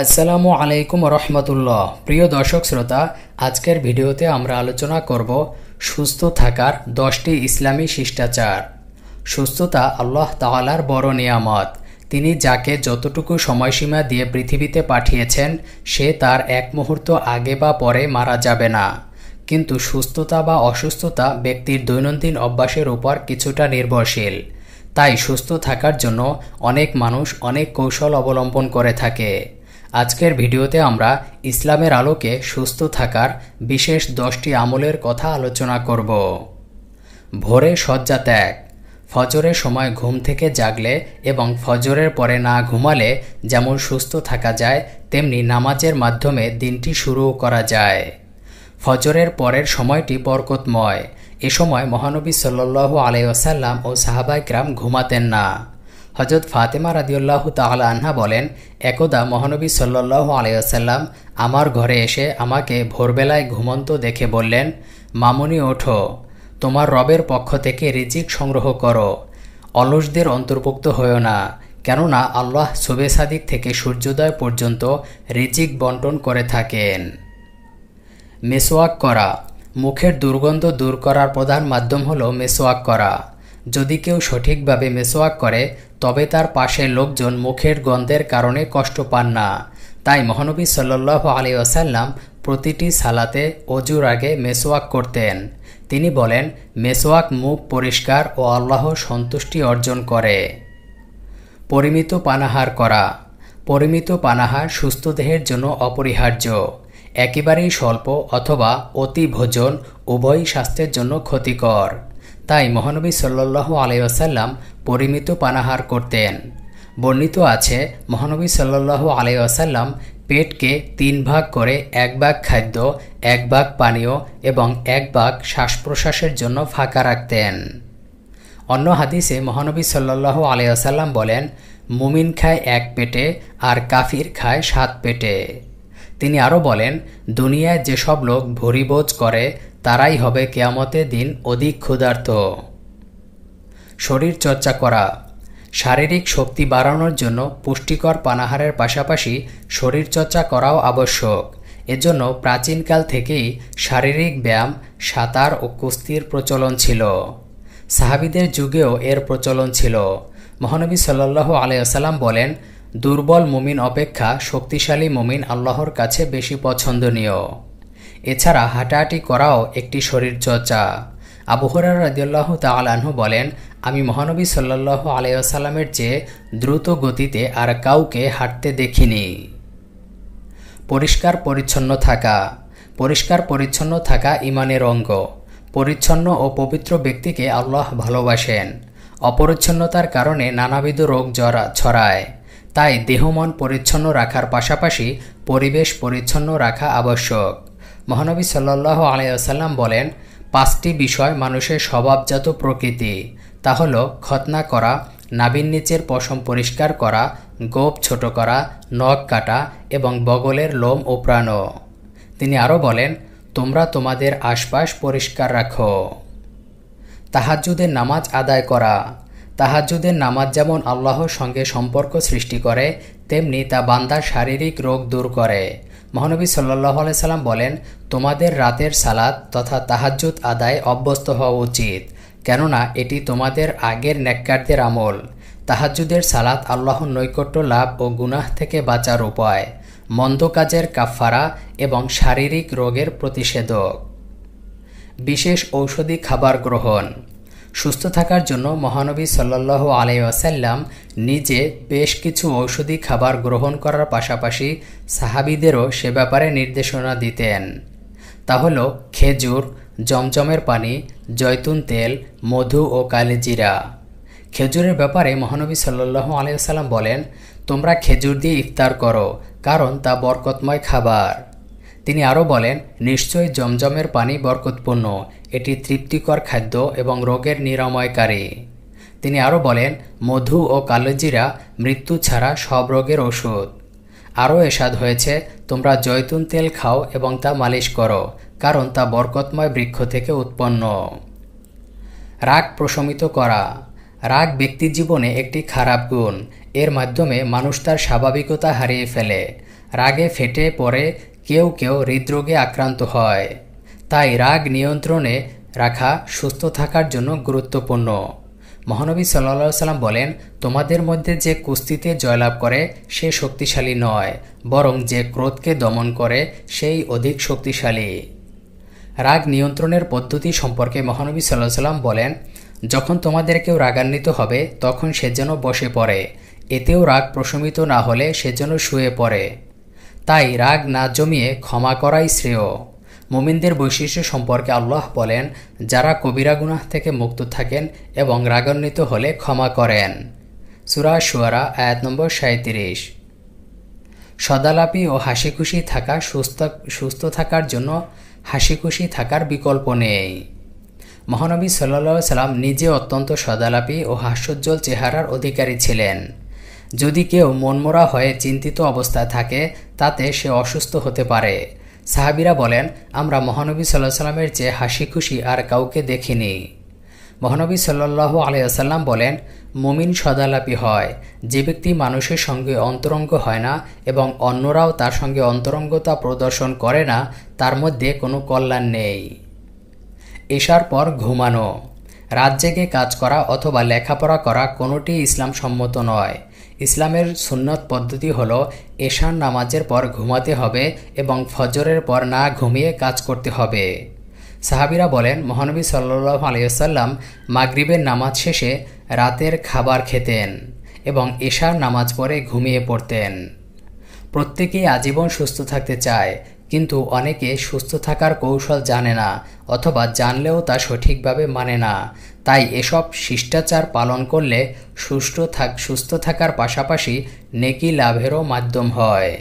আসসালামু আলাইকুম রহমতুল্লাহ। প্রিয় দর্শক শ্রোতা, আজকের ভিডিওতে আমরা আলোচনা করব সুস্থ থাকার 10টি ইসলামী শিষ্টাচার। সুস্থতা আল্লাহ তাআলার বড় নিয়ামত। তিনি যাকে যতটুকু সময়সীমা দিয়ে পৃথিবীতে পাঠিয়েছেন সে তার এক মুহূর্ত আগে বা পরে মারা যাবে না। কিন্তু সুস্থতা বা অসুস্থতা ব্যক্তির দৈনন্দিন অভ্যাসের উপর কিছুটা নির্ভরশীল। তাই সুস্থ থাকার জন্য অনেক মানুষ অনেক কৌশল অবলম্বন করে থাকে। আজকের ভিডিওতে আমরা ইসলামের আলোকে সুস্থ থাকার বিশেষ 10টি আমলের কথা আলোচনা করব। ভোরে শয্যা ত্যাগ। ফজরের সময় ঘুম থেকে জাগলে এবং ফজরের পরে না ঘুমালে যেমন সুস্থ থাকা যায়, তেমনি নামাজের মাধ্যমে দিনটি শুরু করা যায়। ফজরের পরের সময়টি বরকতময়। এ সময় মহানবী সাল্লাল্লাহু আলাইহি ওয়াসাল্লাম ও সাহাবায়ে কেরাম ঘুমাতেন না। হযরত ফাতেমা রাদিয়াল্লাহু তাআলা আনহা বলেন, একদা মহানবী সাল্লাল্লাহু আলাইহি ওয়াসাল্লাম আমার ঘরে এসে আমাকে ভোরবেলায় ঘুমন্ত দেখে বললেন, মামুনি ওঠো, তোমার রবের পক্ষ থেকে রিজিক সংগ্রহ করো, অলসদের অন্তর্ভুক্ত হয়েও না, কেননা আল্লাহ সুবে সাদিক থেকে সূর্যোদয় পর্যন্ত রিজিক বন্টন করে থাকেন। মেসওয়াক করা। মুখের দুর্গন্ধ দূর করার প্রধান মাধ্যম হলো মেসওয়াক করা। যদি কেউ সঠিকভাবে মেসওয়াক করে তবে তার পাশের লোকজন মুখের গন্ধের কারণে কষ্ট পান না। তাই মহানবী সাল্লাল্লাহু আলাইহি ওয়াসাল্লাম প্রতিটি সালাতে অজুর আগে মেসওয়াক করতেন। তিনি বলেন, মেসওয়াক মুখ পরিষ্কার ও আল্লাহর সন্তুষ্টি অর্জন করে। পরিমিত পানাহার করা। পরিমিত পানাহার সুস্থ দেহের জন্য অপরিহার্য। একেবারেই স্বল্প অথবা অতি ভোজন উভয়ই স্বাস্থ্যের জন্য ক্ষতিকর। তাই মহানবী সাল্লাল্লাহু আলাইহি ওয়াসাল্লাম পরিমিত পানাহার করতেন। বর্ণিত আছে, মহানবী সাল্লাল্লাহু আলাইহি ওয়াসাল্লাম পেটকে 3 ভাগ করে 1 ভাগ খাদ্য, 1 ভাগ পানীয় এবং 1 ভাগ শ্বাস প্রশ্বাসের জন্য ফাঁকা রাখতেন। অন্য হাদিসে মহানবী সাল্লাল্লাহু আলাইহি ওয়াসাল্লাম বলেন, মুমিন খায় 1 পেটে আর কাফির খায় 7 পেটে। তিনি আরও বলেন, দুনিয়ায় যেসব লোক ভুরিভোজ করে তারাই হবে কিয়ামতের দিন অধিক ক্ষুধার্ত। শরীর চর্চা করা। শারীরিক শক্তি বাড়ানোর জন্য পুষ্টিকর পানাহারের পাশাপাশি শরীরচর্চা করাও আবশ্যক। এজন্য প্রাচীনকাল থেকেই শারীরিক ব্যায়াম, সাঁতার ও কুস্তির প্রচলন ছিল। সাহাবীদের যুগেও এর প্রচলন ছিল। মহানবী সাল্লাল্লাহু আলাইহি ওয়াসাল্লাম বলেন, দুর্বল মুমিন অপেক্ষা শক্তিশালী মুমিন আল্লাহর কাছে বেশি পছন্দনীয়। এছাড়া হাঁটাহাঁটি করাও একটি শরীরচর্চা। আবু হুরায়রা রাদিয়াল্লাহু তাআলা আনহু বলেন, আমি মহানবী সাল্লাল্লাহু আলাইহি ওয়াসাল্লামের চেয়ে দ্রুত গতিতে আর কাউকে হাঁটতে দেখিনি। পরিষ্কার পরিচ্ছন্ন থাকা। পরিষ্কার পরিচ্ছন্ন থাকা ঈমানের অঙ্গ। পরিচ্ছন্ন ও পবিত্র ব্যক্তিকে আল্লাহ ভালোবাসেন। অপরিচ্ছন্নতার কারণে নানাবিধ রোগ ছড়ায়। তাই দেহমন পরিচ্ছন্ন রাখার পাশাপাশি পরিবেশ পরিচ্ছন্ন রাখা আবশ্যক। মহানবী সাল্লাল্লাহু আলাইহি ওয়াসাল্লাম বলেন, 5টি বিষয় মানুষের স্বভাবজাত প্রকৃতি। তা হলো খতনা করা, নাভির নিচের পশম পরিষ্কার করা, গোঁফ ছোট করা, নখ কাটা এবং বগলের লোম উপড়ানো। তিনি আরও বলেন, তোমরা তোমাদের আশপাশ পরিষ্কার রাখো। তাহাজ্জুদের নামাজ আদায় করা। তাহাজ্জুদের নামাজ যেমন আল্লাহর সঙ্গে সম্পর্ক সৃষ্টি করে, তেমনি তা বান্দার শারীরিক রোগ দূর করে। মহানবী সাল্লাল্লাহু আলাইহি সাল্লাম বলেন, তোমাদের রাতের সালাত তথা তাহাজ্জুদ আদায় অভ্যস্ত হওয়া উচিত, কেননা এটি তোমাদের আগের নেককারদের আমল। তাহাজ্জুদের সালাত আল্লাহর নৈকট্য লাভ ও গুনাহ থেকে বাঁচার উপায়, মন্দ কাজের কাফফারা এবং শারীরিক রোগের প্রতিষেধক। বিশেষ ঔষধি খাবার গ্রহণ। সুস্থ থাকার জন্য মহানবী সাল্লাল্লাহু আলাইহি ওয়াসাল্লাম নিজে বেশ কিছু ঔষধি খাবার গ্রহণ করার পাশাপাশি সাহাবীদেরও সে ব্যাপারে নির্দেশনা দিতেন। তা হলো খেজুর, জমজমের পানি, জয়তুন তেল, মধু ও কালিজিরা। খেজুরের ব্যাপারে মহানবী সাল্লাল্লাহু আলাইহি ওয়াসাল্লাম বলেন, তোমরা খেজুর দিয়ে ইফতার করো, কারণ তা বরকতময় খাবার। তিনি আরও বলেন, নিশ্চয়ই জমজমের পানি বরকতপূর্ণ, এটি তৃপ্তিকর খাদ্য এবং রোগের নিরাময়কারী। তিনি আরও বলেন, মধু ও কালোজিরা মৃত্যু ছাড়া সব রোগের ওষুধ। আরও এরশাদ হয়েছে, তোমরা জয়তুন তেল খাও এবং তা মালিশ করো, কারণ তা বরকতময় বৃক্ষ থেকে উৎপন্ন। রাগ প্রশমিত করা। রাগ ব্যক্তি জীবনে একটি খারাপ গুণ। এর মাধ্যমে মানুষ তার স্বাভাবিকতা হারিয়ে ফেলে। রাগে ফেটে পড়ে কেউ কেউ হৃদরোগে আক্রান্ত হয়। তাই রাগ নিয়ন্ত্রণে রাখা সুস্থ থাকার জন্য গুরুত্বপূর্ণ। মহানবী সাল্লাল্লাহু সাল্লাম বলেন, তোমাদের মধ্যে যে কুস্তিতে জয়লাভ করে সে শক্তিশালী নয়, বরং যে ক্রোধকে দমন করে সেই অধিক শক্তিশালী। রাগ নিয়ন্ত্রণের পদ্ধতি সম্পর্কে মহানবী সাল্লাল্লাহু সাল্লাম বলেন, যখন তোমাদের কেউ রাগান্বিত হবে তখন সে যেন বসে পড়ে, এতেও রাগ প্রশমিত না হলে সে যেন শুয়ে পড়ে। তাই রাগ না জমিয়ে ক্ষমা করাই শ্রেয়। মুমিনদের বৈশিষ্ট্য সম্পর্কে আল্লাহ বলেন, যারা কবিরা গুনাহ থেকে মুক্ত থাকেন এবং রাগান্বিত হলে ক্ষমা করেন। সূরা শুআরা আয়াত নম্বর 37। সদালাপি ও হাসিখুশি থাকা সুস্থ থাকার জন্য হাসিখুশি থাকার বিকল্প নেই। মহানবী সাল্লাল্লাহু সাল্লাম নিজে অত্যন্ত সদালাপি ও হাস্যোজ্জ্বল চেহারার অধিকারী ছিলেন। যদি কেউ মনমরা হয়ে চিন্তিত অবস্থায় থাকে তাতে সে অসুস্থ হতে পারে। সাহাবীরা বলেন, আমরা মহানবী সাল্লাল্লাহু সাল্লামের চেয়ে হাসি খুশি আর কাউকে দেখিনি। মহানবী সাল্লাল্লাহু আলাইহি ওয়াসাল্লাম বলেন, মুমিন সদালাপি হয় যে ব্যক্তি মানুষের সঙ্গে অন্তরঙ্গ হয় না এবং অন্যরাও তার সঙ্গে অন্তরঙ্গতা প্রদর্শন করে না, তার মধ্যে কোনো কল্যাণ নেই। এশার পর ঘুমানো। রাত জেগে কাজ করা অথবা লেখাপড়া করা কোনোটি ইসলাম সম্মত নয়। ইসলামের সুন্নত পদ্ধতি হল এশার নামাজের পর ঘুমাতে হবে এবং ফজরের পর না ঘুমিয়ে কাজ করতে হবে। সাহাবীরা বলেন, মহানবী সাল্লাল্লাহু আলাইহি ওয়াসাল্লাম মাগরিবের নামাজ শেষে রাতের খাবার খেতেন এবং এশার নামাজ পড়ে ঘুমিয়ে পড়তেন। প্রত্যেকেই আজীবন সুস্থ থাকতে চায়, কিন্তু অনেকে সুস্থ থাকার কৌশল জানে না অথবা জানলেও তা সঠিকভাবে মানে না। তাই এসব শিষ্টাচার পালন করলে সুস্থ থাকার পাশাপাশি নেকি লাভেরও মাধ্যম হয়।